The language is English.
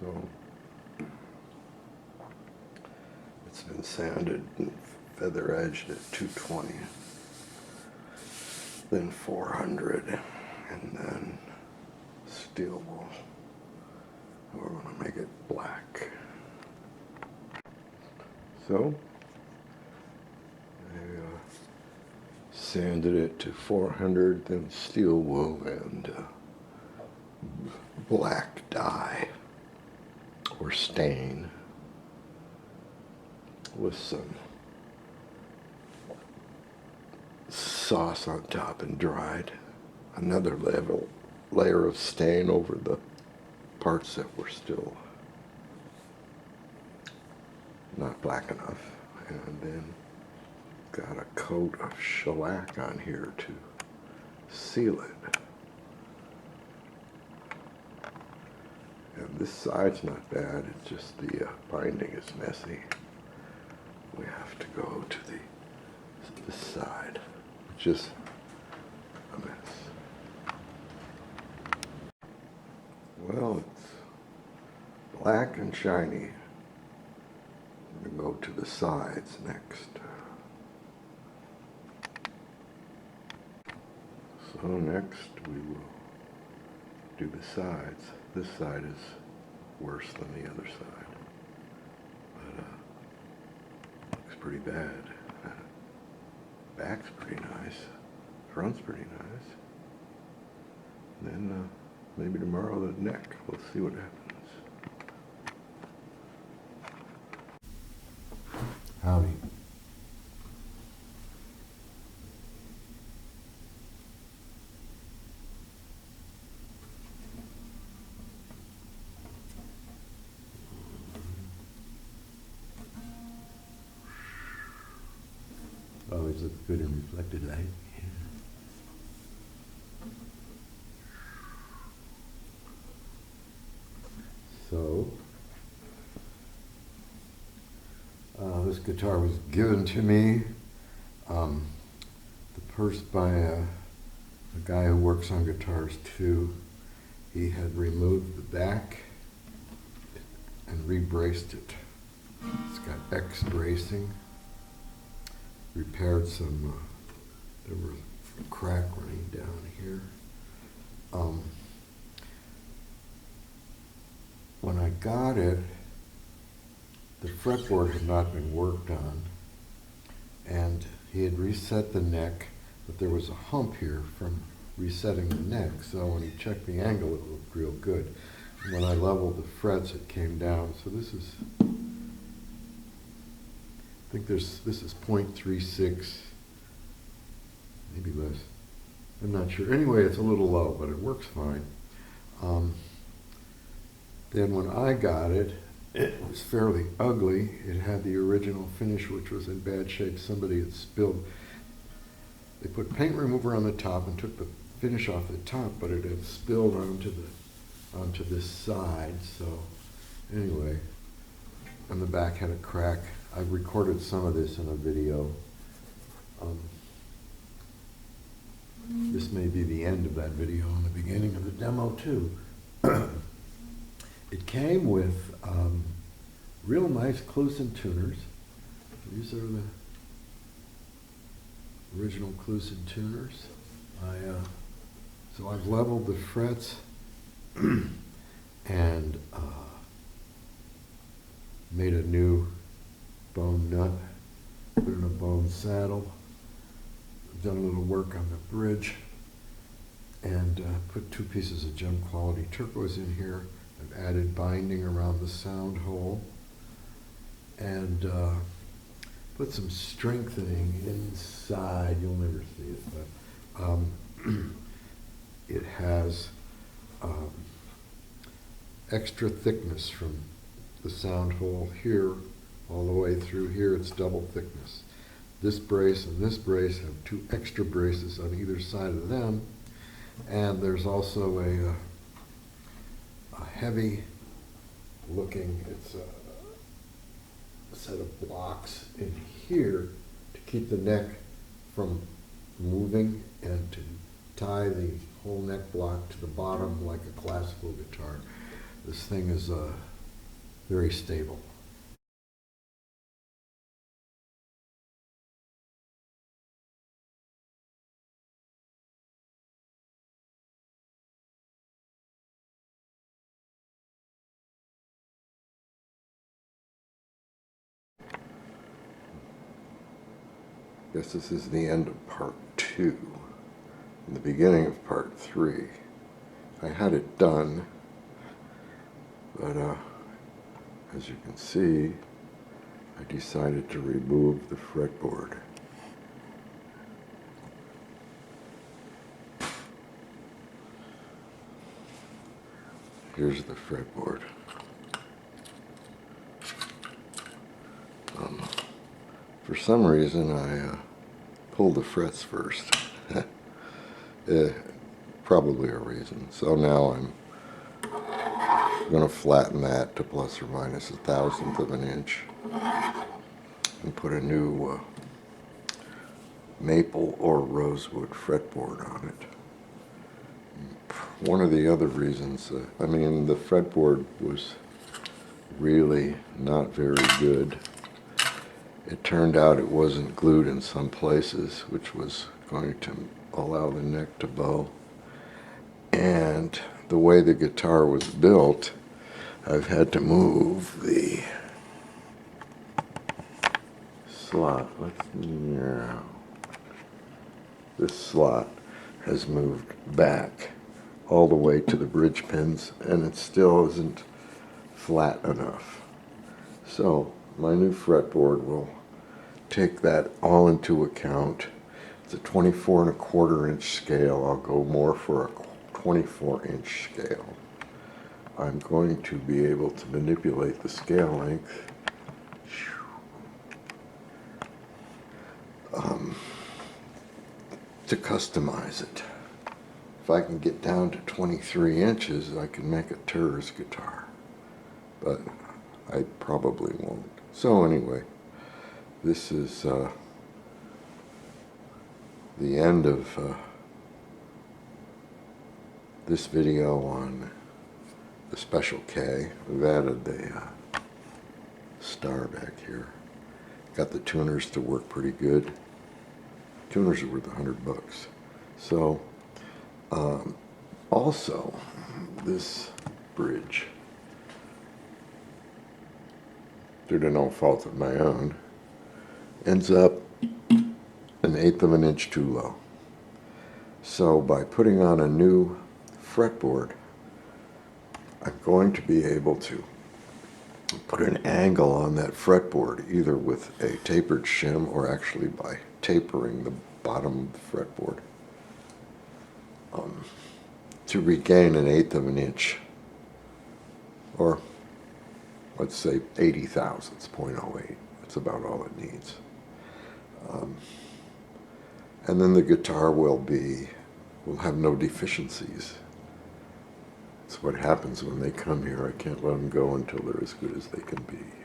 So it's been sanded and feather edged at 220, then 400, and then steel wool. We're going to make it black. So I sanded it to 400, then steel wool and black dye or stain with some sauce on top and dried. Another layer of stain over the parts that were still not black enough, and then got a coat of shellac on here to seal it. And this side's not bad, it's just the binding is messy. We have to go to this side, which is a mess. Well, it's black and shiny. We're going to go to the sides next. So next we will do the sides. This side is worse than the other side, but looks pretty bad. Back's pretty nice, front's pretty nice. And then maybe tomorrow the neck. We'll see what happens. Howdy. Always looks good in reflected light. So, this guitar was given to me by a guy who works on guitars too. He had removed the back and re-braced it. It's got X bracing. Repaired some, there was a crack running down here. When I got it, the fretboard had not been worked on, and he had reset the neck, but there was a hump here from resetting the neck, so when he checked the angle, it looked real good. And when I leveled the frets, it came down. So this is, I think this is 0.36, maybe less. I'm not sure. Anyway, it's a little low, but it works fine. Then when I got it, it was fairly ugly. It had the original finish, which was in bad shape. Somebody had spilled. They put paint remover on the top and took the finish off the top, but it had spilled onto this side. So anyway, and the back had a crack. I recorded some of this in a video. This may be the end of that video and the beginning of the demo too. It came with real nice Kluson tuners. These are the original Kluson tuners. So I've leveled the frets and made a new bone nut, put in a bone saddle. I've done a little work on the bridge and put 2 pieces of gem quality turquoise in here. I've added binding around the sound hole and put some strengthening inside. You'll never see it, but it has extra thickness from the sound hole here all the way through here. It's double thickness. This brace and this brace have 2 extra braces on either side of them, and there's also a heavy looking, it's a set of blocks in here to keep the neck from moving and to tie the whole neck block to the bottom like a classical guitar. This thing is very stable. Guess this is the end of part 2, and the beginning of part 3. I had it done, but as you can see, I decided to remove the fretboard. Here's the fretboard. For some reason, I pulled the frets first. Probably a reason. So now I'm going to flatten that to plus or minus 1/1000 of an inch and put a new maple or rosewood fretboard on it. One of the other reasons, I mean, the fretboard was really not very good. It turned out it wasn't glued in some places, which was going to allow the neck to bow. And the way the guitar was built, I've had to move the slot. This slot has moved back all the way to the bridge pins, and it still isn't flat enough. So my new fretboard will take that all into account. It's a 24 1/4 inch scale. I'll go more for a 24 inch scale. I'm going to be able to manipulate the scale length to customize it. If I can get down to 23 inches, I can make a Turs guitar, but I probably won't. So anyway, this is the end of this video on the Special K. We've added the star back here. Got the tuners to work pretty good. Tuners are worth $100. So also this bridge, due to no fault of my own, ends up 1/8 of an inch too low. So by putting on a new fretboard, I'm going to be able to put an angle on that fretboard, either with a tapered shim or actually by tapering the bottom of the fretboard, to regain 1/8 of an inch, or let's say 80 thousandths, 0.08. That's about all it needs. And then the guitar will have no deficiencies. It's what happens when they come here. I can't let them go until they're as good as they can be.